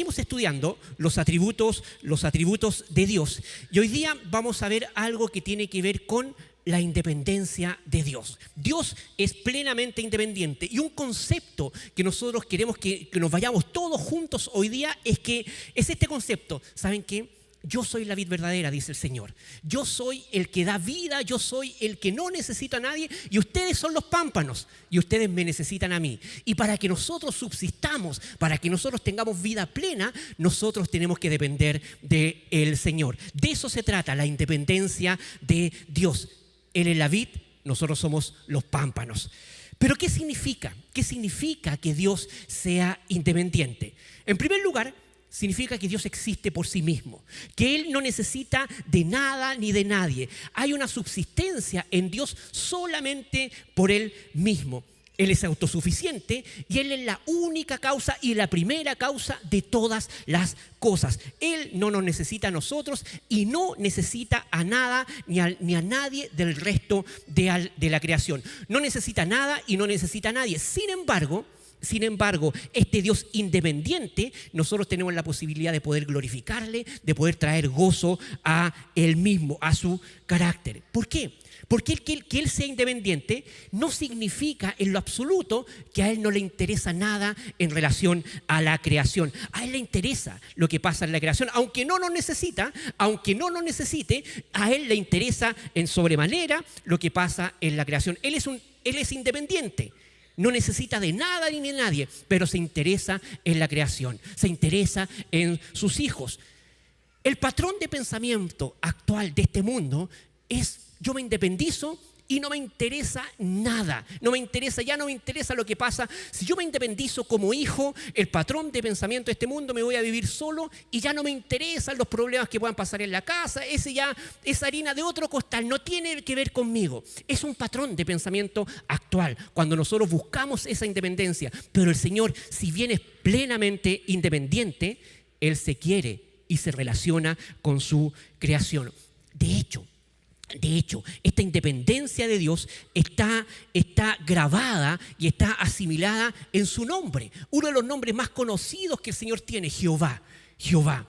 seguimos estudiando los atributos de Dios. Y hoy día vamos a ver algo que tiene que ver con la independencia de Dios. Dios es plenamente independiente y un concepto que nosotros queremos que nos vayamos todos juntos hoy día es este concepto. ¿Saben qué? Yo soy la vid verdadera, dice el Señor. Yo soy el que da vida, yo soy el que no necesita a nadie y ustedes son los pámpanos y ustedes me necesitan a mí. Y para que nosotros subsistamos, para que nosotros tengamos vida plena, nosotros tenemos que depender del Señor. De eso se trata, la independencia de Dios. Él es la vid, nosotros somos los pámpanos. Pero ¿qué significa? ¿Qué significa que Dios sea independiente? En primer lugar, significa que Dios existe por sí mismo, que Él no necesita de nada ni de nadie. Hay una subsistencia en Dios solamente por Él mismo. Él es autosuficiente y Él es la única causa y la primera causa de todas las cosas. Él no nos necesita a nosotros y no necesita a nada ni a nadie del resto de la creación. No necesita nada y no necesita a nadie. Sin embargo, este Dios independiente, nosotros tenemos la posibilidad de poder glorificarle, de poder traer gozo a Él mismo, a su carácter. ¿Por qué? Porque que Él sea independiente no significa en lo absoluto que a Él no le interesa nada en relación a la creación. A Él le interesa lo que pasa en la creación, aunque no nos necesite, a Él le interesa en sobremanera lo que pasa en la creación. Él es independiente. No necesita de nada ni de nadie, pero se interesa en la creación, se interesa en sus hijos. El patrón de pensamiento actual de este mundo es: yo me independizo y no me interesa nada. No me interesa lo que pasa. Si yo me independizo como hijo, el patrón de pensamiento de este mundo, me voy a vivir solo y ya no me interesan los problemas que puedan pasar en la casa. Esa harina de otro costal no tiene que ver conmigo. Es un patrón de pensamiento actual cuando nosotros buscamos esa independencia. Pero el Señor, si bien es plenamente independiente, Él se quiere y se relaciona con su creación. De hecho, esta independencia de Dios está grabada y está asimilada en su nombre. Uno de los nombres más conocidos que el Señor tiene, Jehová. Jehová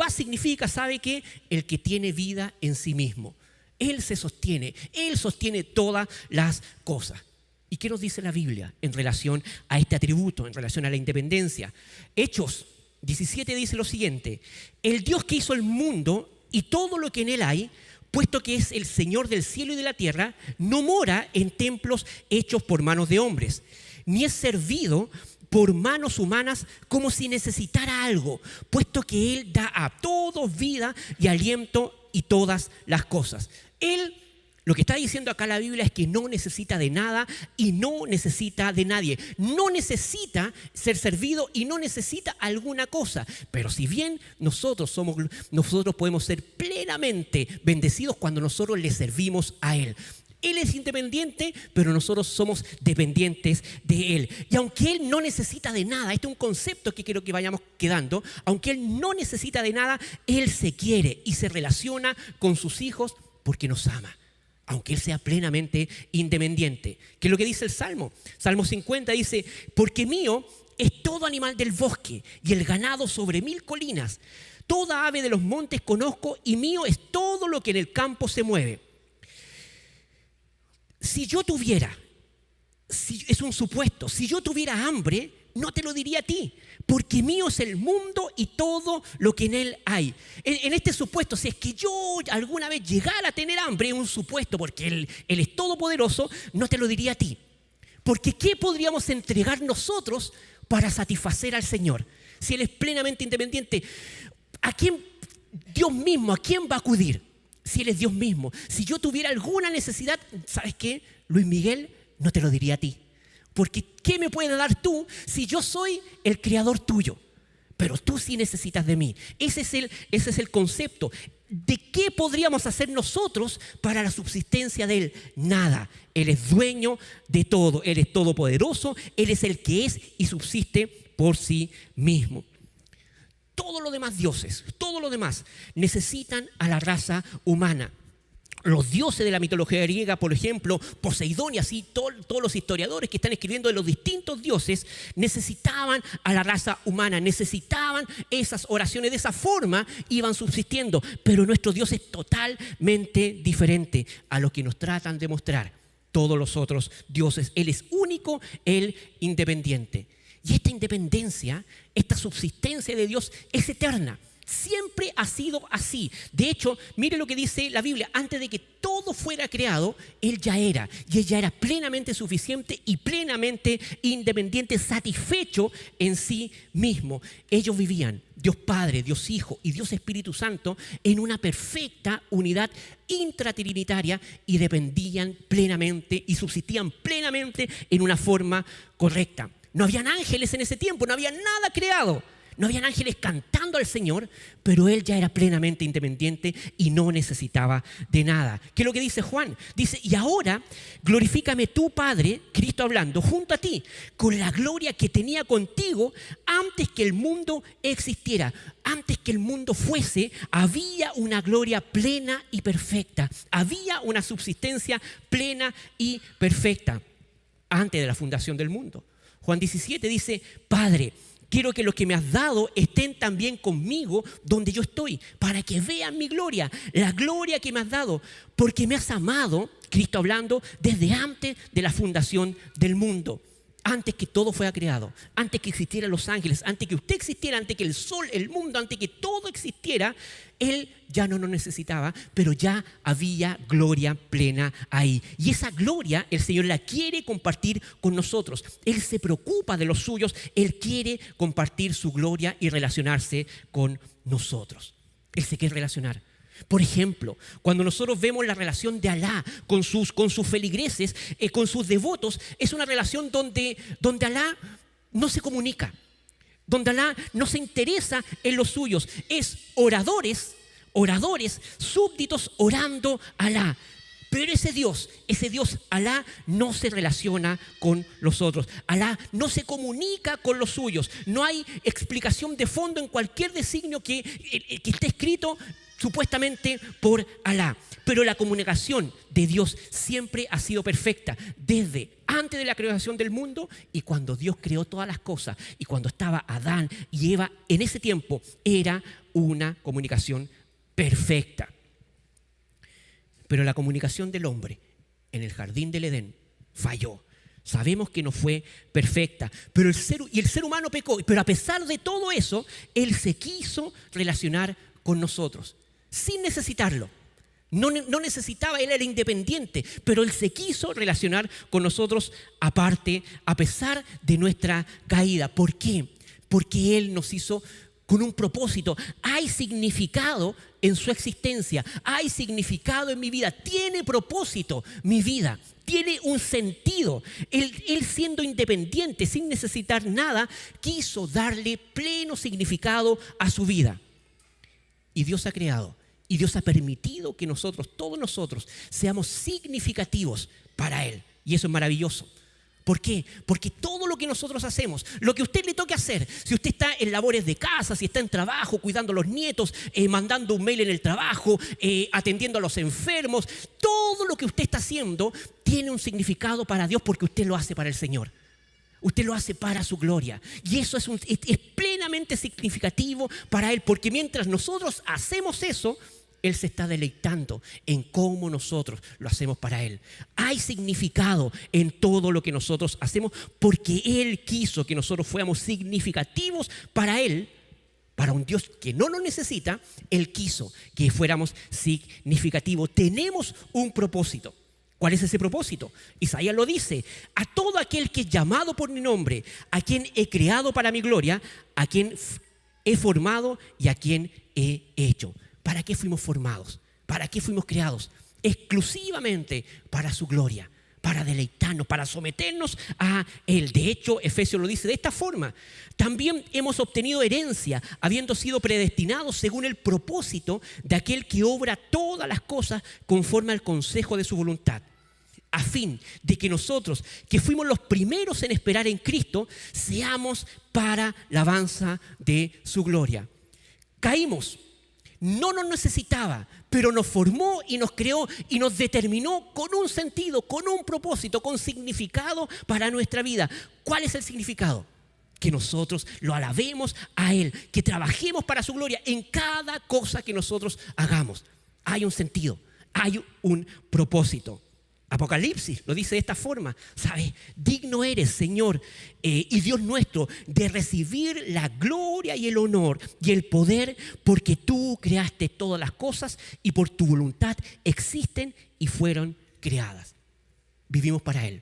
significa, ¿sabe qué? El que tiene vida en sí mismo. Él se sostiene, Él sostiene todas las cosas. ¿Y qué nos dice la Biblia en relación a este atributo, en relación a la independencia? Hechos 17 dice lo siguiente: el Dios que hizo el mundo y todo lo que en él hay, puesto que es el Señor del cielo y de la tierra, no mora en templos hechos por manos de hombres, ni es servido por manos humanas como si necesitara algo, puesto que Él da a todos vida y aliento y todas las cosas. Él, lo que está diciendo acá la Biblia es que no necesita de nada y no necesita de nadie. No necesita ser servido y no necesita alguna cosa. Pero si bien nosotros podemos ser plenamente bendecidos cuando nosotros le servimos a Él. Él es independiente, pero nosotros somos dependientes de Él. Y aunque Él no necesita de nada, este es un concepto que quiero que vayamos quedando, aunque Él no necesita de nada, Él se quiere y se relaciona con sus hijos porque nos ama. Aunque Él sea plenamente independiente. ¿Qué es lo que dice el Salmo? Salmo 50 dice: porque mío es todo animal del bosque y el ganado sobre 1000 colinas. Toda ave de los montes conozco y mío es todo lo que en el campo se mueve. Es un supuesto, si yo tuviera hambre, no te lo diría a ti, porque mío es el mundo y todo lo que en él hay. En este supuesto, si es que yo alguna vez llegara a tener hambre, es un supuesto, porque él es todopoderoso, no te lo diría a ti. Porque ¿qué podríamos entregar nosotros para satisfacer al Señor? Si Él es plenamente independiente, ¿a quién va a acudir? Si Él es Dios mismo. Si yo tuviera alguna necesidad, ¿sabes qué? Luis Miguel, no te lo diría a ti. Porque ¿qué me puedes dar tú si yo soy el creador tuyo? Pero tú sí necesitas de mí. Ese es el concepto. ¿De qué podríamos hacer nosotros para la subsistencia de Él? Nada. Él es dueño de todo. Él es todopoderoso. Él es el que es y subsiste por sí mismo. Todos los demás dioses, todos los demás necesitan a la raza humana. Los dioses de la mitología griega, por ejemplo, Poseidón y así todos los historiadores que están escribiendo de los distintos dioses, necesitaban a la raza humana, necesitaban esas oraciones. De esa forma iban subsistiendo. Pero nuestro Dios es totalmente diferente a lo que nos tratan de mostrar todos los otros dioses. Él es único, Él independiente. Y esta independencia, esta subsistencia de Dios es eterna. Siempre ha sido así. De hecho, mire lo que dice la Biblia. Antes de que todo fuera creado, Él ya era. Y Él ya era plenamente suficiente y plenamente independiente, satisfecho en sí mismo. Ellos vivían, Dios Padre, Dios Hijo y Dios Espíritu Santo, en una perfecta unidad intratrinitaria y dependían plenamente y subsistían plenamente en una forma correcta. No habían ángeles en ese tiempo, no había nada creado. No habían ángeles cantando al Señor, pero Él ya era plenamente independiente y no necesitaba de nada. ¿Qué es lo que dice Juan? Dice, y ahora glorifícame tú, Padre, Cristo hablando, junto a ti, con la gloria que tenía contigo antes que el mundo existiera. Antes que el mundo fuese, había una gloria plena y perfecta. Había una subsistencia plena y perfecta antes de la fundación del mundo. Juan 17 dice, Padre, quiero que los que me has dado estén también conmigo donde yo estoy, para que vean mi gloria, la gloria que me has dado, porque me has amado, Cristo hablando, desde antes de la fundación del mundo. Antes que todo fuera creado, antes que existieran los ángeles, antes que usted existiera, antes que el sol, el mundo, antes que todo existiera, Él ya no nos necesitaba, pero ya había gloria plena ahí. Y esa gloria el Señor la quiere compartir con nosotros. Él se preocupa de los suyos, Él quiere compartir su gloria y relacionarse con nosotros. Él se quiere relacionar. Por ejemplo, cuando nosotros vemos la relación de Alá con sus feligreses, con sus devotos, es una relación donde Alá no se comunica, donde Alá no se interesa en los suyos. Es oradores, súbditos orando a Alá. Pero ese Dios Alá, no se relaciona con los otros. Alá no se comunica con los suyos. No hay explicación de fondo en cualquier designio que esté escrito supuestamente por Alá. Pero la comunicación de Dios siempre ha sido perfecta, desde antes de la creación del mundo y cuando Dios creó todas las cosas. Y cuando estaba Adán y Eva, en ese tiempo era una comunicación perfecta. Pero la comunicación del hombre en el jardín del Edén falló. Sabemos que no fue perfecta, pero el ser humano pecó. Pero a pesar de todo eso, Él se quiso relacionar con nosotros, sin necesitarlo. No necesitaba, Él era independiente, pero Él se quiso relacionar con nosotros aparte, a pesar de nuestra caída. ¿Por qué? Porque Él nos hizo con un propósito. Hay significado en su existencia, hay significado en mi vida, tiene propósito mi vida, tiene un sentido. Él siendo independiente, sin necesitar nada, quiso darle pleno significado a su vida. Y Dios ha creado, y Dios ha permitido que nosotros, todos nosotros, seamos significativos para Él. Y eso es maravilloso. ¿Por qué? Porque todo lo que nosotros hacemos, lo que a usted le toque hacer, si usted está en labores de casa, si está en trabajo, cuidando a los nietos, mandando un mail en el trabajo, atendiendo a los enfermos, todo lo que usted está haciendo tiene un significado para Dios porque usted lo hace para el Señor. Usted lo hace para su gloria. Y eso es plenamente significativo para Él, porque mientras nosotros hacemos eso, Él se está deleitando en cómo nosotros lo hacemos para Él. Hay significado en todo lo que nosotros hacemos porque Él quiso que nosotros fuéramos significativos para Él, para un Dios que no nos necesita. Él quiso que fuéramos significativos. Tenemos un propósito. ¿Cuál es ese propósito? Isaías lo dice: a todo aquel que es llamado por mi nombre, a quien he creado para mi gloria, a quien he formado y a quien he hecho. ¿Para qué fuimos formados? ¿Para qué fuimos creados? Exclusivamente para su gloria, para deleitarnos, para someternos a Él. De hecho, Efesios lo dice de esta forma: también hemos obtenido herencia, habiendo sido predestinados según el propósito de aquel que obra todas las cosas conforme al consejo de su voluntad, a fin de que nosotros, que fuimos los primeros en esperar en Cristo, seamos para la alabanza de su gloria. Caímos. No nos necesitaba, pero nos formó y nos creó y nos determinó con un sentido, con un propósito, con significado para nuestra vida. ¿Cuál es el significado? Que nosotros lo alabemos a Él, que trabajemos para su gloria en cada cosa que nosotros hagamos. Hay un sentido, hay un propósito. Apocalipsis lo dice de esta forma, ¿sabes? Digno eres, Señor y Dios nuestro, de recibir la gloria y el honor y el poder, porque tú creaste todas las cosas y por tu voluntad existen y fueron creadas. Vivimos para Él.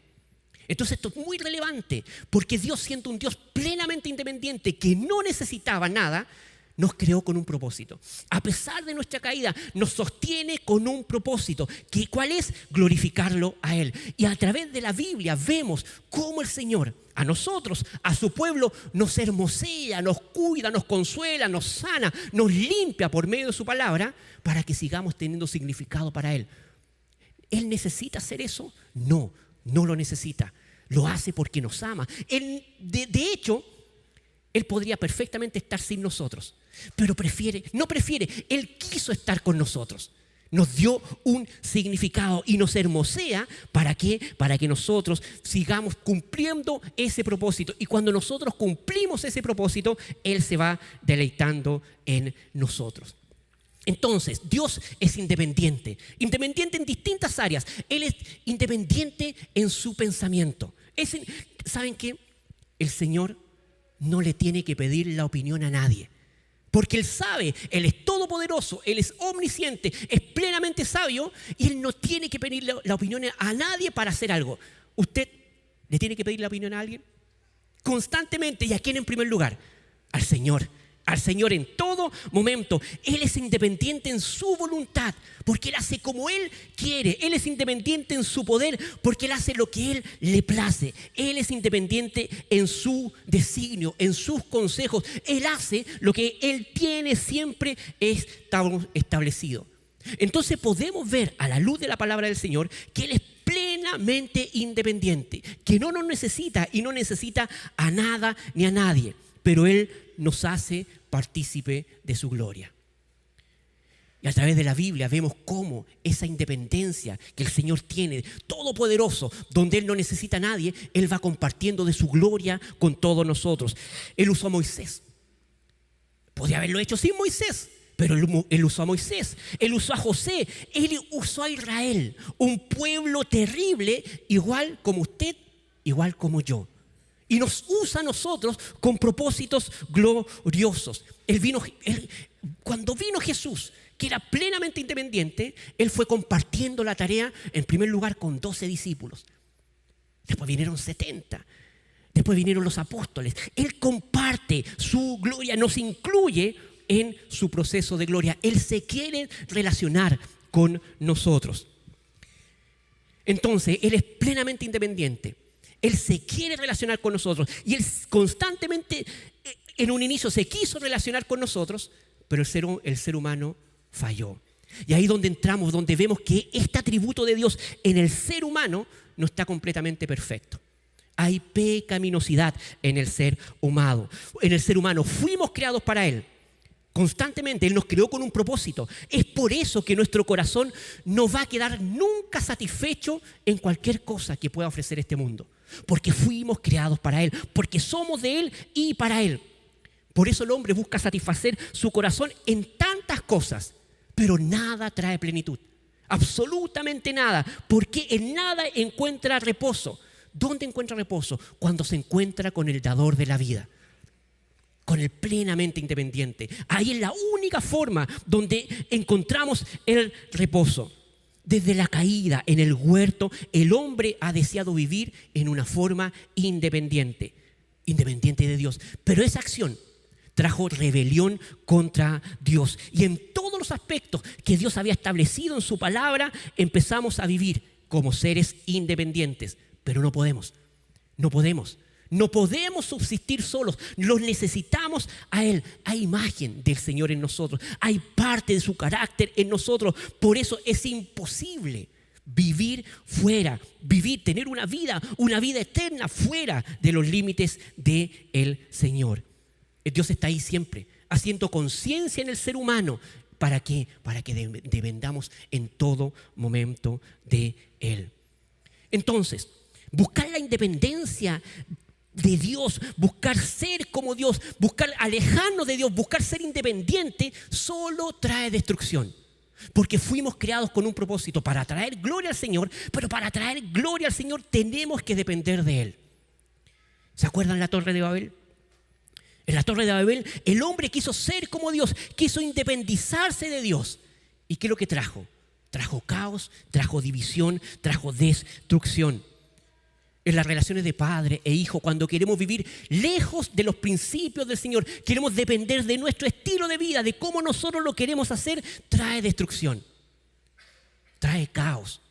Entonces esto es muy relevante, porque Dios, siendo un Dios plenamente independiente, que no necesitaba nada, nos creó con un propósito. A pesar de nuestra caída, nos sostiene con un propósito. ¿Cuál es? Glorificarlo a Él. Y a través de la Biblia vemos cómo el Señor a nosotros, a su pueblo, nos hermosea, nos cuida, nos consuela, nos sana, nos limpia por medio de su palabra para que sigamos teniendo significado para Él. ¿Él necesita hacer eso? No, no lo necesita. Lo hace porque nos ama. De hecho, Él podría perfectamente estar sin nosotros, pero no prefiere. Él quiso estar con nosotros. Nos dio un significado y nos hermosea. ¿Para qué? Para que nosotros sigamos cumpliendo ese propósito. Y cuando nosotros cumplimos ese propósito, Él se va deleitando en nosotros. Entonces, Dios es independiente en distintas áreas. Él es independiente en su pensamiento. ¿Saben qué? El Señor no le tiene que pedir la opinión a nadie, porque Él sabe, Él es todopoderoso, Él es omnisciente, es plenamente sabio, y Él no tiene que pedir la opinión a nadie para hacer algo. ¿Usted le tiene que pedir la opinión a alguien? Constantemente. ¿Y a quién en primer lugar? Al Señor. Al Señor en todo momento. Él es independiente en su voluntad, porque Él hace como Él quiere. Él es independiente en su poder, porque Él hace lo que Él le place. Él es independiente en su designio, en sus consejos. Él hace lo que Él tiene siempre establecido. Entonces podemos ver a la luz de la palabra del Señor que Él es plenamente independiente, que no nos necesita y no necesita a nada ni a nadie, pero Él nos hace partícipe de su gloria. Y a través de la Biblia vemos cómo esa independencia que el Señor tiene, todopoderoso, donde Él no necesita a nadie, Él va compartiendo de su gloria con todos nosotros. Él usó a Moisés. Podría haberlo hecho sin Moisés, pero Él usó a Moisés. Él usó a José. Él usó a Israel, un pueblo terrible, igual como usted, igual como yo. Y nos usa a nosotros con propósitos gloriosos. Cuando vino Jesús, que era plenamente independiente, Él fue compartiendo la tarea, en primer lugar, con 12 discípulos. Después vinieron 70. Después vinieron los apóstoles. Él comparte su gloria, nos incluye en su proceso de gloria. Él se quiere relacionar con nosotros. Entonces, Él es plenamente independiente. Él se quiere relacionar con nosotros y Él constantemente, en un inicio se quiso relacionar con nosotros, pero el ser humano falló. Y ahí donde entramos, donde vemos que este atributo de Dios en el ser humano no está completamente perfecto. Hay pecaminosidad en el ser humano. En el ser humano fuimos creados para Él. Constantemente Él nos creó con un propósito. Es por eso que nuestro corazón no va a quedar nunca satisfecho en cualquier cosa que pueda ofrecer este mundo. Porque fuimos creados para Él, porque somos de Él y para Él. Por eso el hombre busca satisfacer su corazón en tantas cosas, pero nada trae plenitud. Absolutamente nada, porque en nada encuentra reposo. ¿Dónde encuentra reposo? Cuando se encuentra con el dador de la vida, con el plenamente independiente. Ahí es la única forma donde encontramos el reposo. Desde la caída en el huerto, el hombre ha deseado vivir en una forma independiente de Dios. Pero esa acción trajo rebelión contra Dios. Y en todos los aspectos que Dios había establecido en su palabra, empezamos a vivir como seres independientes. Pero no podemos. No podemos subsistir solos, los necesitamos a Él. Hay imagen del Señor en nosotros, hay parte de su carácter en nosotros. Por eso es imposible vivir fuera, tener una vida eterna fuera de los límites del Señor. Dios está ahí siempre, haciendo conciencia en el ser humano ¿Para qué? Para que dependamos en todo momento de Él. Entonces, buscar la independencia de Dios, buscar ser como Dios, buscar alejarnos de Dios, buscar ser independiente, solo trae destrucción. Porque fuimos creados con un propósito para traer gloria al Señor, pero para traer gloria al Señor tenemos que depender de Él. ¿Se acuerdan la Torre de Babel? En la Torre de Babel el hombre quiso ser como Dios, quiso independizarse de Dios. ¿Y qué es lo que trajo? Trajo caos, trajo división, trajo destrucción. En las relaciones de padre e hijo, cuando queremos vivir lejos de los principios del Señor, queremos depender de nuestro estilo de vida, de cómo nosotros lo queremos hacer, trae destrucción, trae caos.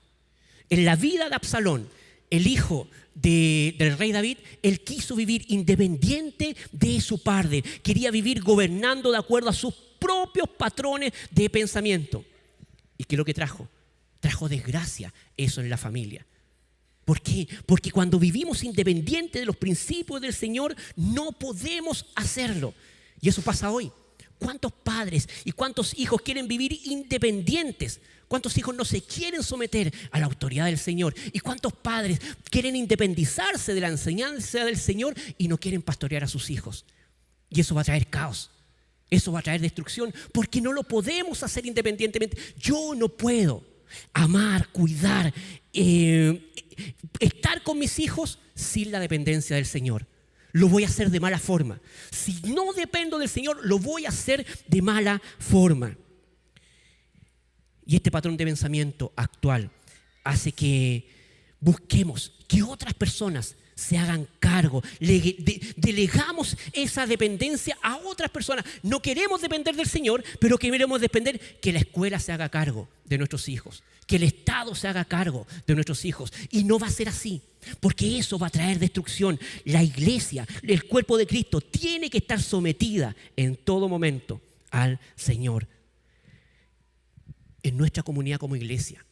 En la vida de Absalón, el hijo del rey David, él quiso vivir independiente de su padre, quería vivir gobernando de acuerdo a sus propios patrones de pensamiento. ¿Y qué es lo que trajo? Trajo desgracia eso en la familia. ¿Por qué? Porque cuando vivimos independientes de los principios del Señor, no podemos hacerlo. Y eso pasa hoy. ¿Cuántos padres y cuántos hijos quieren vivir independientes? ¿Cuántos hijos no se quieren someter a la autoridad del Señor? ¿Y cuántos padres quieren independizarse de la enseñanza del Señor y no quieren pastorear a sus hijos? Y eso va a traer caos. Eso va a traer destrucción porque no lo podemos hacer independientemente. Yo no puedo amar, cuidar, estar con mis hijos sin la dependencia del Señor. Lo voy a hacer de mala forma. Si no dependo del Señor, lo voy a hacer de mala forma. Y este patrón de pensamiento actual hace que busquemos que otras personas se hagan cargo, delegamos esa dependencia a otras personas. No queremos depender del Señor, pero queremos depender que la escuela se haga cargo de nuestros hijos, que el Estado se haga cargo de nuestros hijos. Y no va a ser así, porque eso va a traer destrucción. La iglesia, el cuerpo de Cristo, tiene que estar sometida en todo momento al Señor. En nuestra comunidad como iglesia,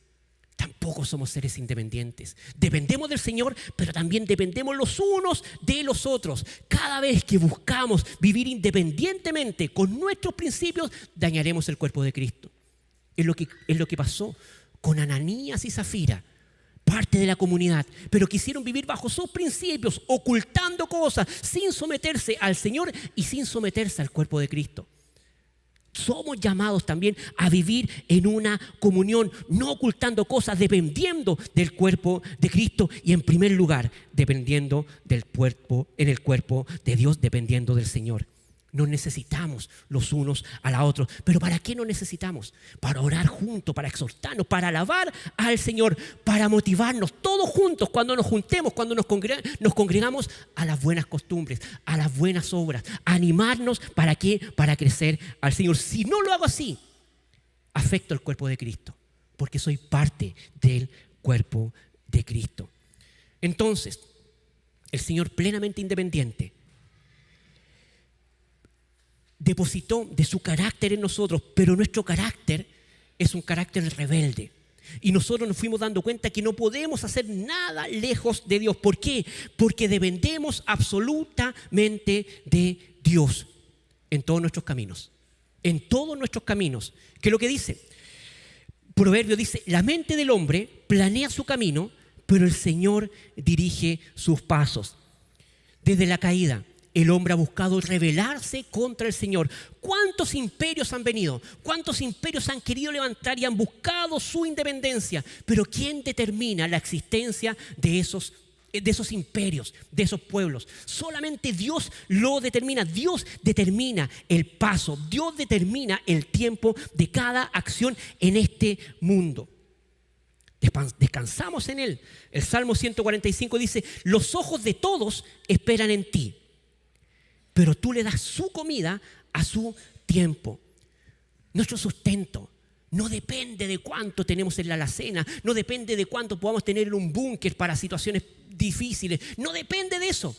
tampoco somos seres independientes. Dependemos del Señor, pero también dependemos los unos de los otros. Cada vez que buscamos vivir independientemente con nuestros principios, dañaremos el cuerpo de Cristo. Es lo que pasó con Ananías y Zafira, parte de la comunidad, pero quisieron vivir bajo sus principios, ocultando cosas, sin someterse al Señor y sin someterse al cuerpo de Cristo. Somos llamados también a vivir en una comunión, no ocultando cosas, dependiendo del cuerpo de Cristo y en primer lugar, dependiendo del cuerpo, en el cuerpo de Dios, dependiendo del Señor. Nos necesitamos los unos a los otros. ¿Pero para qué nos necesitamos? Para orar juntos, para exhortarnos, para alabar al Señor, para motivarnos todos juntos cuando nos juntemos, cuando nos congregamos a las buenas costumbres, a las buenas obras. Animarnos, ¿para qué? Para crecer al Señor. Si no lo hago así, afecto al cuerpo de Cristo, porque soy parte del cuerpo de Cristo. Entonces, el Señor plenamente independiente depositó de su carácter en nosotros, pero nuestro carácter es un carácter rebelde. Y nosotros nos fuimos dando cuenta que no podemos hacer nada lejos de Dios. ¿Por qué? Porque dependemos absolutamente de Dios en todos nuestros caminos. En todos nuestros caminos. ¿Qué es lo que dice? Proverbio dice, la mente del hombre planea su camino, pero el Señor dirige sus pasos. Desde la caída, el hombre ha buscado rebelarse contra el Señor. ¿Cuántos imperios han venido? ¿Cuántos imperios han querido levantar y han buscado su independencia? Pero ¿quién determina la existencia de esos imperios, de esos pueblos? Solamente Dios lo determina. Dios determina el paso. Dios determina el tiempo de cada acción en este mundo. Descansamos en Él. El Salmo 145 dice, los ojos de todos esperan en ti, pero tú le das su comida a su tiempo. Nuestro sustento no depende de cuánto tenemos en la alacena, no depende de cuánto podamos tener en un búnker para situaciones difíciles, no depende de eso.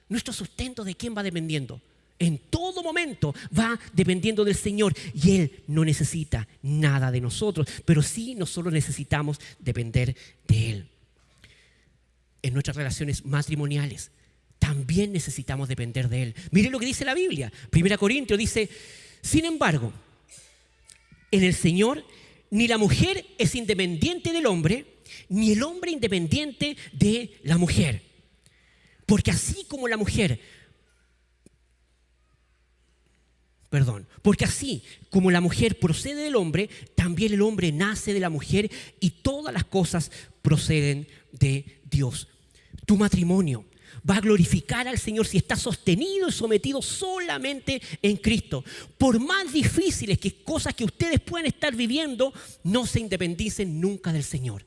Nuestro sustento, ¿de quién va dependiendo? En todo momento va dependiendo del Señor y Él no necesita nada de nosotros, pero sí nosotros necesitamos depender de Él. En nuestras relaciones matrimoniales también necesitamos depender de Él. Miren lo que dice la Biblia. 1 Corintios dice, sin embargo, en el Señor, ni la mujer es independiente del hombre, ni el hombre independiente de la mujer. Porque así como la mujer procede del hombre, también el hombre nace de la mujer y todas las cosas proceden de Dios. Tu matrimonio va a glorificar al Señor si está sostenido y sometido solamente en Cristo. Por más difíciles que cosas que ustedes puedan estar viviendo, no se independicen nunca del Señor.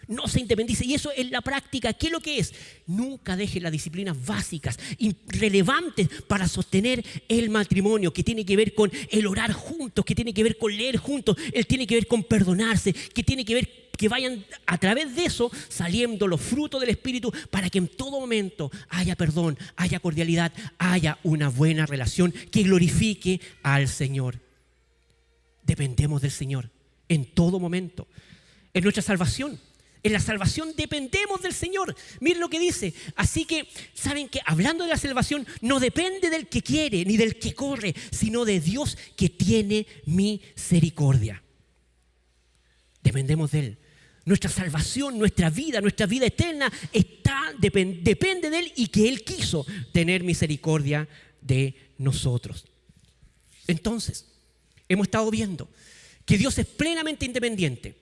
No se independice. Y eso en la práctica, ¿qué es lo que es? Nunca deje las disciplinas básicas, relevantes para sostener el matrimonio, que tiene que ver con el orar juntos, que tiene que ver con leer juntos, tiene que ver con perdonarse, que tiene que ver que vayan a través de eso saliendo los frutos del Espíritu para que en todo momento haya perdón, haya cordialidad, haya una buena relación que glorifique al Señor. Dependemos del Señor en todo momento. En nuestra salvación. En la salvación dependemos del Señor. Miren lo que dice. Así que, ¿saben qué? Hablando de la salvación, no depende del que quiere ni del que corre, sino de Dios que tiene misericordia. Dependemos de Él. Nuestra salvación, nuestra vida eterna depende de Él y que Él quiso tener misericordia de nosotros. Entonces, hemos estado viendo que Dios es plenamente independiente.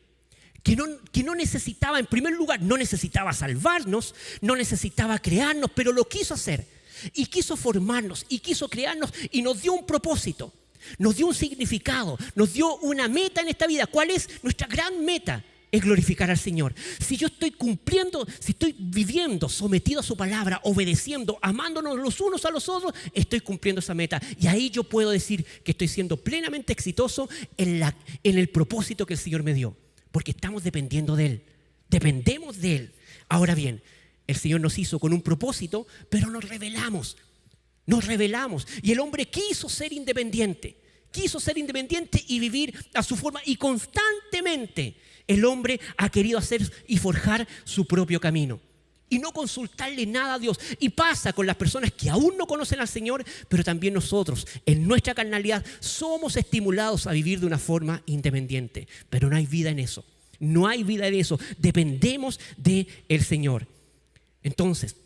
Que no necesitaba, en primer lugar, no necesitaba salvarnos, no necesitaba crearnos, pero lo quiso hacer. Y quiso formarnos, y quiso crearnos, y nos dio un propósito, nos dio un significado, nos dio una meta en esta vida. ¿Cuál es nuestra gran meta? Es glorificar al Señor. Si yo estoy cumpliendo, si estoy viviendo sometido a su palabra, obedeciendo, amándonos los unos a los otros, estoy cumpliendo esa meta. Y ahí yo puedo decir que estoy siendo plenamente exitoso en el propósito que el Señor me dio. Porque estamos dependiendo de Él. Dependemos de Él. Ahora bien, el Señor nos hizo con un propósito, pero nos rebelamos. Y el hombre quiso ser independiente. Quiso ser independiente y vivir a su forma. Y constantemente el hombre ha querido hacer y forjar su propio camino. Y no consultarle nada a Dios. Y pasa con las personas que aún no conocen al Señor, pero también nosotros, en nuestra carnalidad, somos estimulados a vivir de una forma independiente. Pero no hay vida en eso. No hay vida en eso. Dependemos del Señor. Entonces,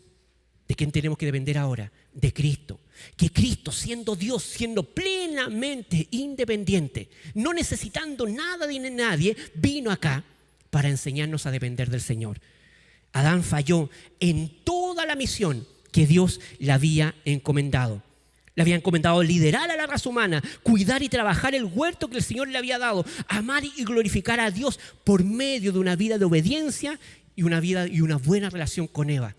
¿de quién tenemos que depender ahora? De Cristo. Que Cristo, siendo Dios, siendo plenamente independiente, no necesitando nada de nadie, vino acá para enseñarnos a depender del Señor. Adán falló en toda la misión que Dios le había encomendado. Le había encomendado liderar a la raza humana, cuidar y trabajar el huerto que el Señor le había dado, amar y glorificar a Dios por medio de una vida de obediencia y una buena relación con Eva.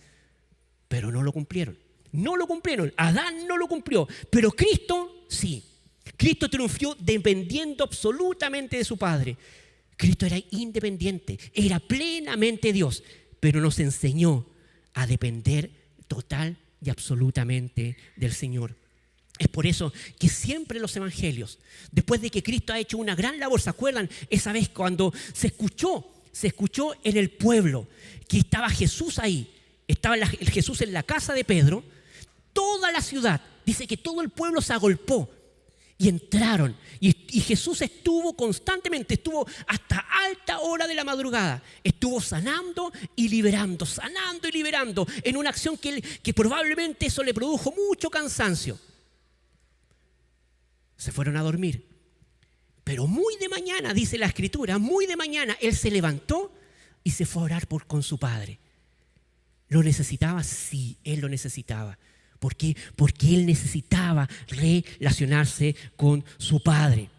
Pero no lo cumplieron. Adán no lo cumplió, pero Cristo sí. Cristo triunfó dependiendo absolutamente de su Padre. Cristo era independiente, era plenamente Dios, pero nos enseñó a depender total y absolutamente del Señor. Es por eso que siempre los evangelios, después de que Cristo ha hecho una gran labor, ¿se acuerdan? Esa vez cuando se escuchó en el pueblo que estaba Jesús ahí, estaba Jesús en la casa de Pedro, toda la ciudad, dice que todo el pueblo se agolpó. Y entraron, y Jesús estuvo constantemente, estuvo hasta alta hora de la madrugada, estuvo sanando y liberando, en una acción que probablemente eso le produjo mucho cansancio. Se fueron a dormir, pero muy de mañana, dice la Escritura, muy de mañana, Él se levantó y se fue a orar con su Padre. ¿Lo necesitaba? Sí, Él lo necesitaba. ¿Por qué? Porque Él necesitaba relacionarse con su Padre.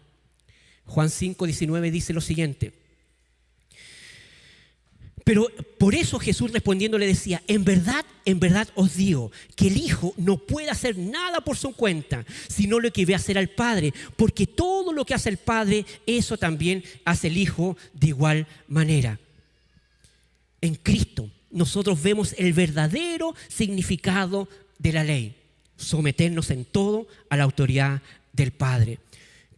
Juan 5:19 dice lo siguiente. Pero por eso Jesús respondiendo le decía, en verdad os digo que el Hijo no puede hacer nada por su cuenta, sino lo que ve hacer al Padre, porque todo lo que hace el Padre, eso también hace el Hijo de igual manera. En Cristo nosotros vemos el verdadero significado de la ley, someternos en todo a la autoridad del Padre.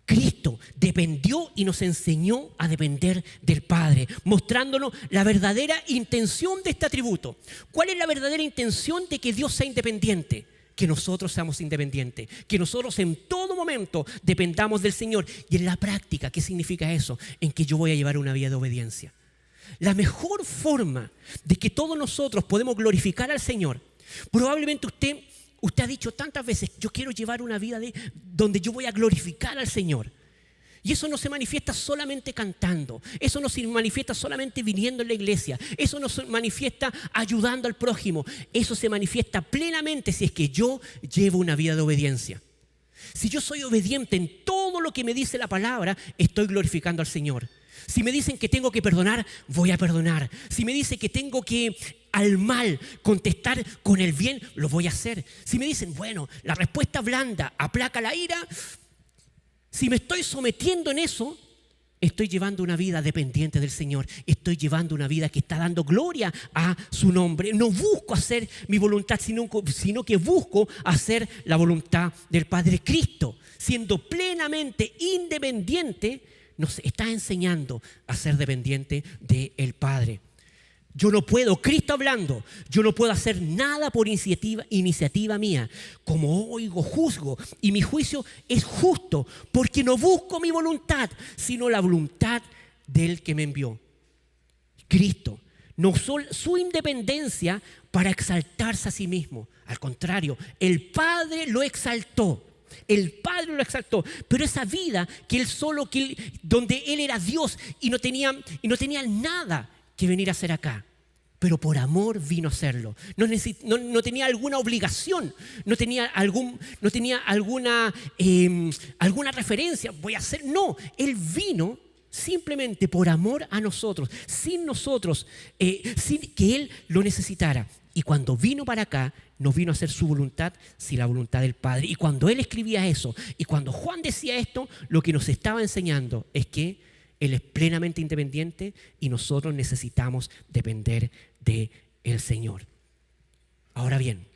Cristo dependió y nos enseñó a depender del Padre, mostrándonos la verdadera intención de este atributo. ¿Cuál es la verdadera intención de que Dios sea independiente? que nosotros seamos independientes, que nosotros en todo momento dependamos del Señor. Y en la práctica, ¿qué significa eso? En que yo voy a llevar una vida de obediencia. La mejor forma de que todos nosotros podemos glorificar al Señor, probablemente usted ha dicho tantas veces, yo quiero llevar una vida donde yo voy a glorificar al Señor. Y eso no se manifiesta solamente cantando, eso no se manifiesta solamente viniendo en la iglesia, eso no se manifiesta ayudando al prójimo, eso se manifiesta plenamente si es que yo llevo una vida de obediencia. Si yo soy obediente en todo lo que me dice la palabra, estoy glorificando al Señor. Si me dicen que tengo que perdonar, voy a perdonar. Si me dicen que tengo que al mal contestar con el bien, lo voy a hacer. Si me dicen, bueno, la respuesta blanda aplaca la ira, si me estoy sometiendo en eso, estoy llevando una vida dependiente del Señor. Estoy llevando una vida que está dando gloria a su nombre. No busco hacer mi voluntad, sino que busco hacer la voluntad del Padre. Cristo, siendo plenamente independiente, nos está enseñando a ser dependiente del Padre. Yo no puedo, Cristo hablando, yo no puedo hacer nada por iniciativa mía. Como oigo, juzgo, y mi juicio es justo, porque no busco mi voluntad, sino la voluntad del que me envió. Cristo no usó su independencia para exaltarse a sí mismo. Al contrario, el Padre lo exaltó. El Padre lo exaltó, pero esa vida donde Él era Dios y no tenía nada que venir a hacer acá, pero por amor vino a hacerlo. No tenía alguna obligación, no tenía alguna referencia, voy a hacer. No, Él vino simplemente por amor a nosotros, sin que Él lo necesitara. Y cuando vino para acá, no vino a hacer su voluntad, sino la voluntad del Padre. Y cuando Él escribía eso, y cuando Juan decía esto, lo que nos estaba enseñando es que Él es plenamente independiente y nosotros necesitamos depender del Señor. Ahora bien,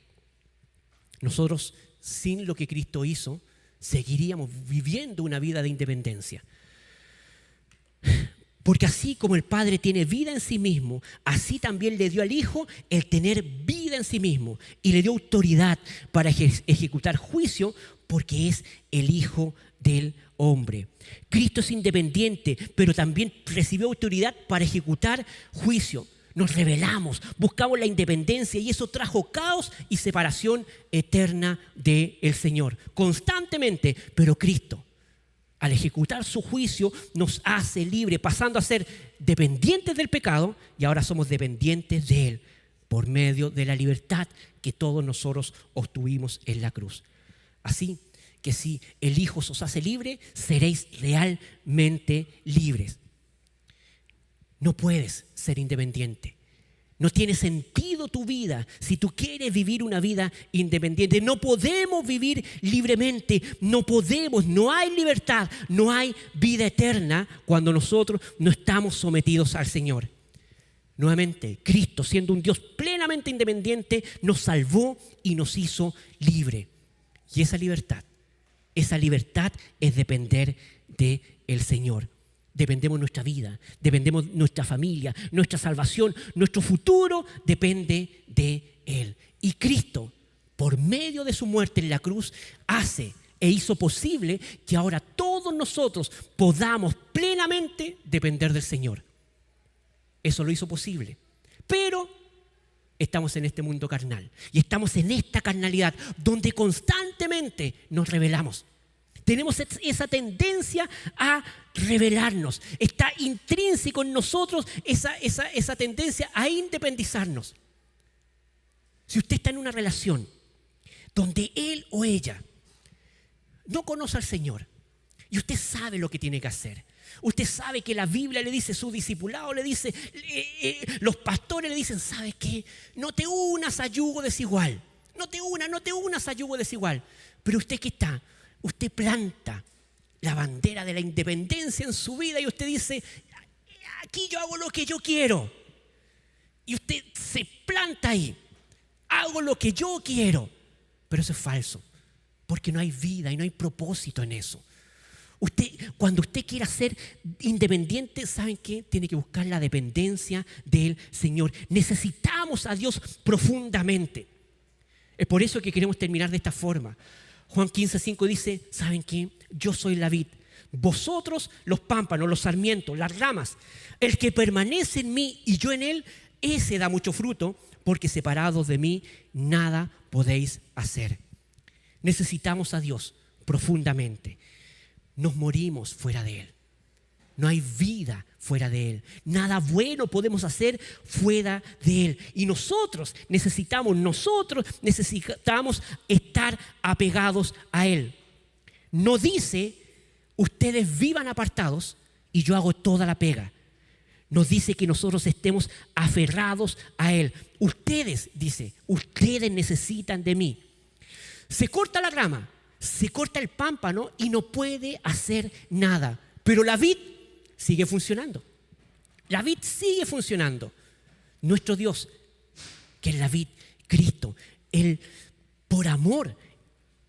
nosotros sin lo que Cristo hizo, seguiríamos viviendo una vida de independencia. Porque así como el Padre tiene vida en sí mismo, así también le dio al Hijo el tener vida en sí mismo y le dio autoridad para ejecutar juicio porque es el Hijo del hombre. Cristo es independiente, pero también recibió autoridad para ejecutar juicio. Nos rebelamos, buscamos la independencia y eso trajo caos y separación eterna del Señor. Constantemente, pero Cristo, al ejecutar su juicio, nos hace libre, pasando a ser dependientes del pecado y ahora somos dependientes de Él por medio de la libertad que todos nosotros obtuvimos en la cruz. Así que si el Hijo os hace libre, seréis realmente libres. No puedes ser independiente. No tiene sentido tu vida si tú quieres vivir una vida independiente. No podemos vivir libremente, no hay libertad, no hay vida eterna cuando nosotros no estamos sometidos al Señor. Nuevamente, Cristo, siendo un Dios plenamente independiente, nos salvó y nos hizo libre. Y esa libertad es depender del Señor. Dependemos de nuestra vida, dependemos de nuestra familia, nuestra salvación, nuestro futuro depende de Él. Y Cristo, por medio de su muerte en la cruz, hace e hizo posible que ahora todos nosotros podamos plenamente depender del Señor. Eso lo hizo posible. Pero estamos en este mundo carnal y estamos en esta carnalidad donde constantemente nos rebelamos. Tenemos esa tendencia a rebelarnos. Está intrínseco en nosotros esa tendencia a independizarnos. Si usted está en una relación donde él o ella no conoce al Señor y usted sabe lo que tiene que hacer, usted sabe que la Biblia le dice, su discipulado le dice, los pastores le dicen, ¿sabes qué? No te unas a yugo desigual. No te unas a yugo desigual. Pero usted, ¿qué está? Usted planta la bandera de la independencia en su vida y usted dice, aquí yo hago lo que yo quiero. Y usted se planta ahí, hago lo que yo quiero. Pero eso es falso, porque no hay vida y no hay propósito en eso. Cuando usted quiera ser independiente, ¿saben qué? Tiene que buscar la dependencia del Señor. Necesitamos a Dios profundamente. Es por eso que queremos terminar de esta forma. Juan 15:5 dice, ¿saben qué? Yo soy la vid, vosotros los pámpanos, los sarmientos, las ramas. El que permanece en mí y yo en él, ese da mucho fruto, porque separados de mí nada podéis hacer. Necesitamos a Dios profundamente. Nos morimos fuera de Él. No hay vida fuera de Él. Nada bueno podemos hacer fuera de Él. Y nosotros necesitamos estar apegados a Él. No dice, ustedes vivan apartados y yo hago toda la pega. Nos dice que nosotros estemos aferrados a Él. Ustedes, dice, ustedes necesitan de mí. Se corta la rama, se corta el pámpano y no puede hacer nada. Pero la vid sigue funcionando. La vid sigue funcionando. Nuestro Dios, que es la vid, Cristo, Él por amor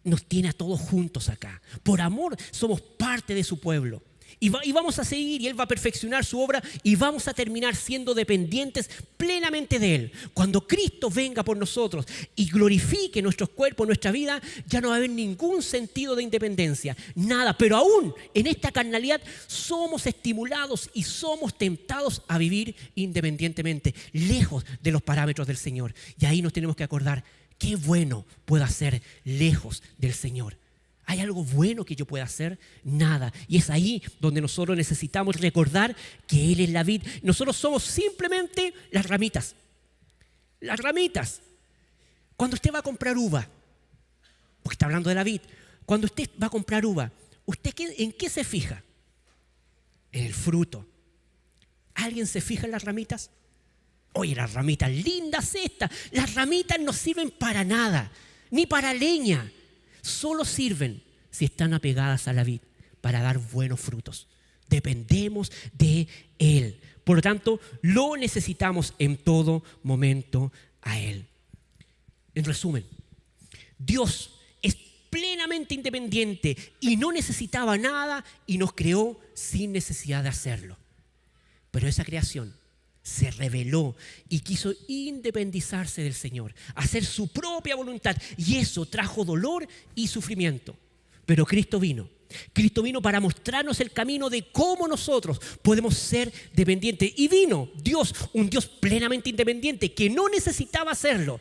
nos tiene a todos juntos acá. Por amor somos parte de su pueblo. Y vamos a seguir y Él va a perfeccionar su obra y vamos a terminar siendo dependientes plenamente de Él. Cuando Cristo venga por nosotros y glorifique nuestros cuerpos, nuestra vida, ya no va a haber ningún sentido de independencia, nada. Pero aún en esta carnalidad somos estimulados y somos tentados a vivir independientemente, lejos de los parámetros del Señor. Y ahí nos tenemos que acordar, qué bueno puedo hacer lejos del Señor. ¿Hay algo bueno que yo pueda hacer? Nada. Y es ahí donde nosotros necesitamos recordar que Él es la vid. Nosotros somos simplemente las ramitas. Las ramitas. Cuando usted va a comprar uva, porque está hablando de la vid, cuando usted va a comprar uva, ¿usted en qué se fija? En el fruto. ¿Alguien se fija en las ramitas? Oye, las ramitas lindas estas. Las ramitas no sirven para nada, ni para leña. Solo sirven si están apegadas a la vid para dar buenos frutos. Dependemos de Él. Por lo tanto, lo necesitamos en todo momento a Él. En resumen, Dios es plenamente independiente y no necesitaba nada y nos creó sin necesidad de hacerlo. Pero esa creación se rebeló y quiso independizarse del Señor, hacer su propia voluntad, y eso trajo dolor y sufrimiento. Pero Cristo vino para mostrarnos el camino de cómo nosotros podemos ser dependientes. Y vino Dios, un Dios plenamente independiente que no necesitaba hacerlo,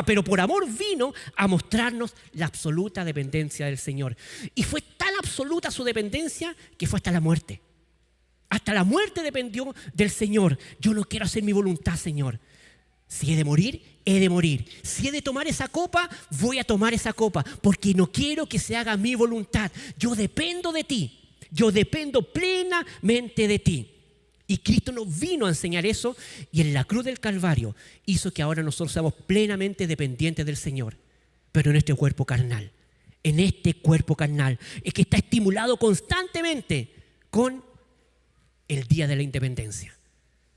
pero por amor vino a mostrarnos la absoluta dependencia del Señor. Y fue tan absoluta su dependencia que fue hasta la muerte. Hasta la muerte dependió del Señor. Yo no quiero hacer mi voluntad, Señor. Si he de morir, he de morir. Si he de tomar esa copa, voy a tomar esa copa, porque no quiero que se haga mi voluntad. Yo dependo de ti. Yo dependo plenamente de ti. Y Cristo nos vino a enseñar eso, y en la cruz del Calvario hizo que ahora nosotros seamos plenamente dependientes del Señor. Pero en este cuerpo carnal. En este cuerpo carnal. Es que está estimulado constantemente con el día de la independencia.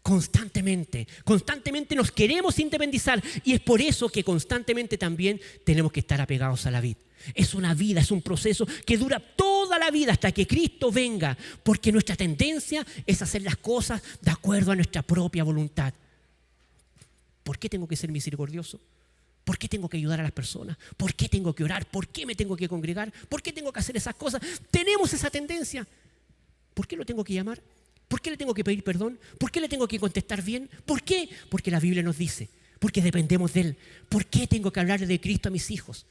Constantemente nos queremos independizar, y es por eso que constantemente también tenemos que estar apegados a la vid. Es una vida, es un proceso que dura toda la vida hasta que Cristo venga, porque nuestra tendencia es hacer las cosas de acuerdo a nuestra propia voluntad. ¿Por qué tengo que ser misericordioso? ¿Por qué tengo que ayudar a las personas? ¿Por qué tengo que orar? ¿Por qué me tengo que congregar? ¿Por qué tengo que hacer esas cosas? Tenemos esa tendencia. ¿Por qué lo tengo que llamar? ¿Por qué le tengo que pedir perdón? ¿Por qué le tengo que contestar bien? ¿Por qué? Porque la Biblia nos dice, porque dependemos de Él. ¿Por qué tengo que hablarle de Cristo a mis hijos?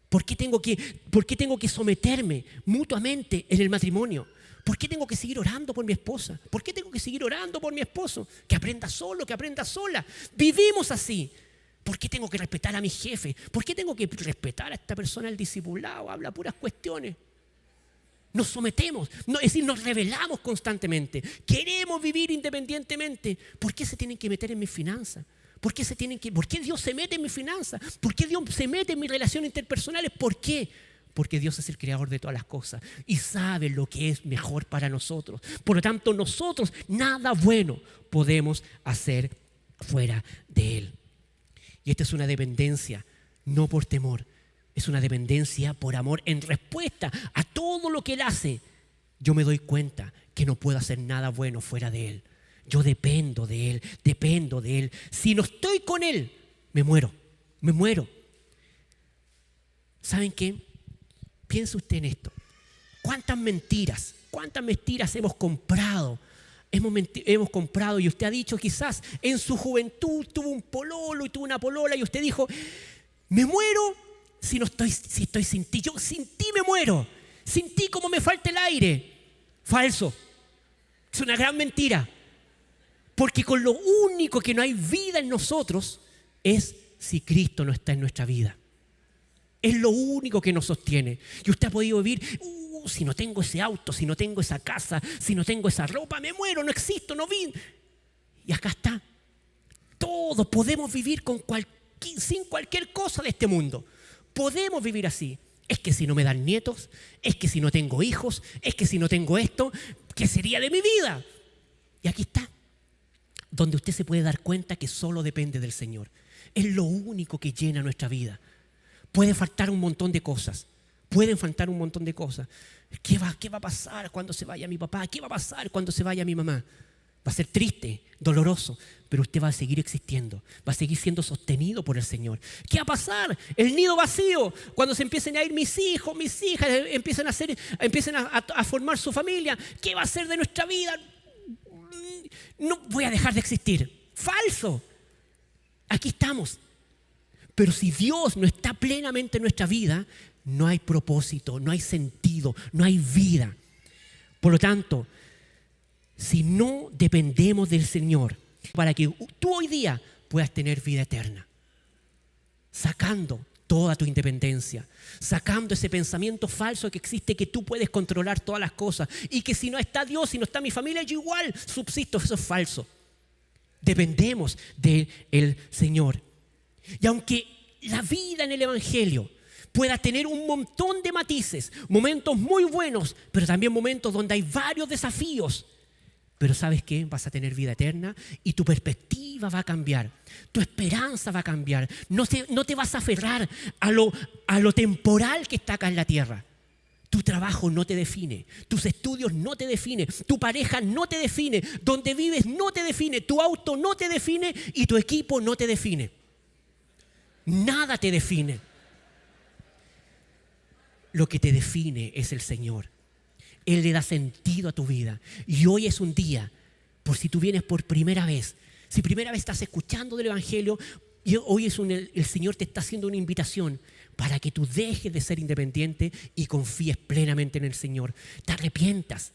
¿Por qué tengo que someterme mutuamente en el matrimonio? ¿Por qué tengo que seguir orando por mi esposa? ¿Por qué tengo que seguir orando por mi esposo? Que aprenda solo, que aprenda sola. Vivimos así. ¿Por qué tengo que respetar a mi jefe? ¿Por qué tengo que respetar a esta persona, el discipulado? Habla puras cuestiones. Nos sometemos, es decir, nos rebelamos constantemente. Queremos vivir independientemente. ¿Por qué se tienen que meter en mis finanzas? ¿Por qué Dios se mete en mis finanzas? ¿Por qué Dios se mete en mis relaciones interpersonales? ¿Por qué? Porque Dios es el creador de todas las cosas y sabe lo que es mejor para nosotros. Por lo tanto, nosotros nada bueno podemos hacer fuera de Él. Y esta es una dependencia, no por temor. Es una dependencia por amor en respuesta a todo lo que Él hace. Yo me doy cuenta que no puedo hacer nada bueno fuera de Él. Yo dependo de Él. Si no estoy con Él, me muero. ¿Saben qué? Piense usted en esto. ¿Cuántas mentiras hemos comprado? Hemos comprado y usted ha dicho quizás en su juventud tuvo un pololo y tuvo una polola y usted dijo, me muero si estoy sin ti. Yo sin ti me muero. Sin ti como me falta el aire. Falso. Es una gran mentira. Porque con lo único que no hay vida en nosotros es si Cristo no está en nuestra vida. Es lo único que nos sostiene. Y usted ha podido vivir, si no tengo ese auto, si no tengo esa casa, si no tengo esa ropa, me muero, no existo, no vi. Y acá está. Todos podemos vivir sin cualquier cosa de este mundo. Podemos vivir así. Es que si no me dan nietos, es que si no tengo hijos, es que si no tengo esto, ¿qué sería de mi vida? Y aquí está, donde usted se puede dar cuenta que solo depende del Señor. Es lo único que llena nuestra vida. Puede faltar un montón de cosas. Pueden faltar un montón de cosas. ¿Qué va a pasar cuando se vaya mi papá? ¿Qué va a pasar cuando se vaya mi mamá? Va a ser triste, doloroso, pero usted va a seguir existiendo. Va a seguir siendo sostenido por el Señor. ¿Qué va a pasar? El nido vacío. Cuando se empiecen a ir mis hijos, mis hijas, empiecen a formar su familia. ¿Qué va a ser de nuestra vida? No voy a dejar de existir. Falso. Aquí estamos. Pero si Dios no está plenamente en nuestra vida, no hay propósito, no hay sentido, no hay vida. Por lo tanto, si no dependemos del Señor, para que tú hoy día puedas tener vida eterna, sacando toda tu independencia, sacando ese pensamiento falso que existe, que tú puedes controlar todas las cosas y que si no está Dios, si no está mi familia, yo igual subsisto. Eso es falso. Dependemos del Señor. Y aunque la vida en el Evangelio pueda tener un montón de matices, momentos muy buenos, pero también momentos donde hay varios desafíos, pero ¿sabes qué? Vas a tener vida eterna y tu perspectiva va a cambiar, tu esperanza va a cambiar. No te vas a aferrar a lo temporal que está acá en la tierra. Tu trabajo no te define, tus estudios no te definen, tu pareja no te define, donde vives no te define, tu auto no te define y tu equipo no te define. Nada te define. Lo que te define es el Señor. Él le da sentido a tu vida. Y hoy es un día, por si tú vienes por primera vez, si primera vez estás escuchando del Evangelio, y hoy el Señor te está haciendo una invitación para que tú dejes de ser independiente y confíes plenamente en el Señor. Te arrepientas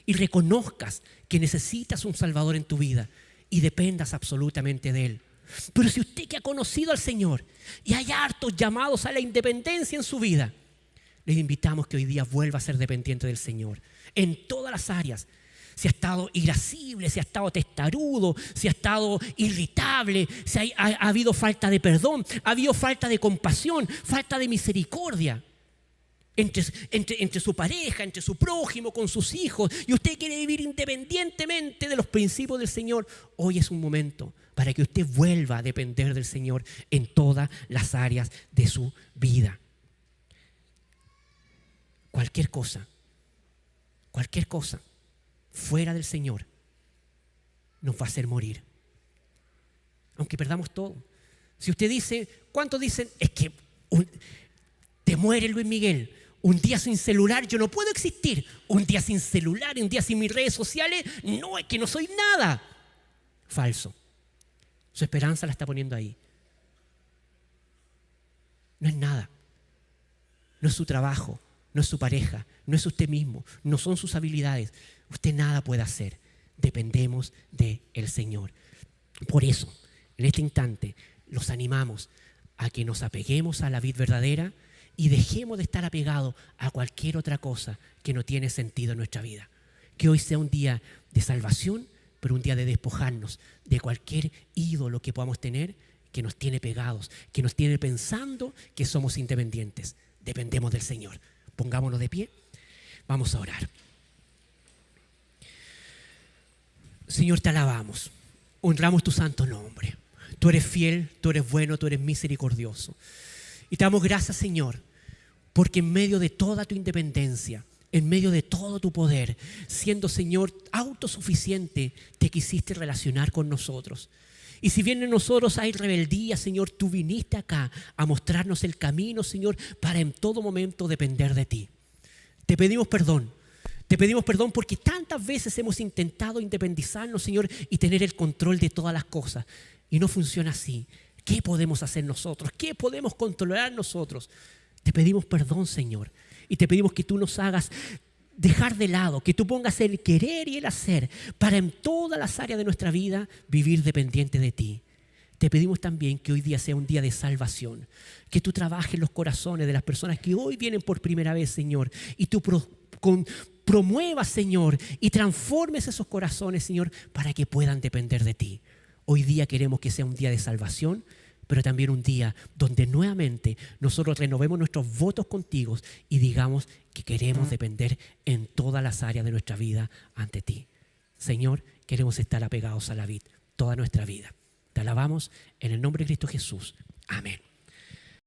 y reconozcas que necesitas un Salvador en tu vida y dependas absolutamente de Él. Pero si usted que ha conocido al Señor y hay hartos llamados a la independencia en su vida, les invitamos que hoy día vuelva a ser dependiente del Señor en todas las áreas. Si ha estado irascible, si ha estado testarudo, si ha estado irritable, si ha habido falta de perdón, ha habido falta de compasión, falta de misericordia entre su pareja, entre su prójimo, con sus hijos, y usted quiere vivir independientemente de los principios del Señor, hoy es un momento para que usted vuelva a depender del Señor en todas las áreas de su vida. Cualquier cosa fuera del Señor nos va a hacer morir. Aunque perdamos todo. Si usted dice, ¿cuántos dicen? Es que te muere Luis Miguel. Un día sin celular yo no puedo existir. Un día sin celular, un día sin mis redes sociales, no, es que no soy nada. Falso. Su esperanza la está poniendo ahí. No es nada. No es su trabajo, no es su pareja, no es usted mismo, no son sus habilidades. Usted nada puede hacer. Dependemos del Señor. Por eso, en este instante, los animamos a que nos apeguemos a la vid verdadera y dejemos de estar apegados a cualquier otra cosa que no tiene sentido en nuestra vida. Que hoy sea un día de salvación, pero un día de despojarnos de cualquier ídolo que podamos tener que nos tiene pegados, que nos tiene pensando que somos independientes. Dependemos del Señor. Pongámonos de pie. Vamos a orar. Señor, te alabamos. Honramos tu santo nombre. Tú eres fiel, tú eres bueno, tú eres misericordioso. Y te damos gracias, Señor, porque en medio de toda tu independencia, en medio de todo tu poder, siendo, Señor, autosuficiente, te quisiste relacionar con nosotros. Y si bien en nosotros hay rebeldía, Señor, tú viniste acá a mostrarnos el camino, Señor, para en todo momento depender de ti. Te pedimos perdón. Te pedimos perdón porque tantas veces hemos intentado independizarnos, Señor, y tener el control de todas las cosas. Y no funciona así. ¿Qué podemos hacer nosotros? ¿Qué podemos controlar nosotros? Te pedimos perdón, Señor. Y te pedimos que tú nos hagas dejar de lado, que tú pongas el querer y el hacer para en todas las áreas de nuestra vida vivir dependiente de ti. Te pedimos también que hoy día sea un día de salvación, que tú trabajes los corazones de las personas que hoy vienen por primera vez, Señor, y tú promuevas, Señor, y transformes esos corazones, Señor, para que puedan depender de ti. Hoy día queremos que sea un día de salvación, pero también un día donde nuevamente nosotros renovemos nuestros votos contigo y digamos que queremos depender en todas las áreas de nuestra vida ante ti. Señor, queremos estar apegados a la vid toda nuestra vida. Te alabamos en el nombre de Cristo Jesús. Amén.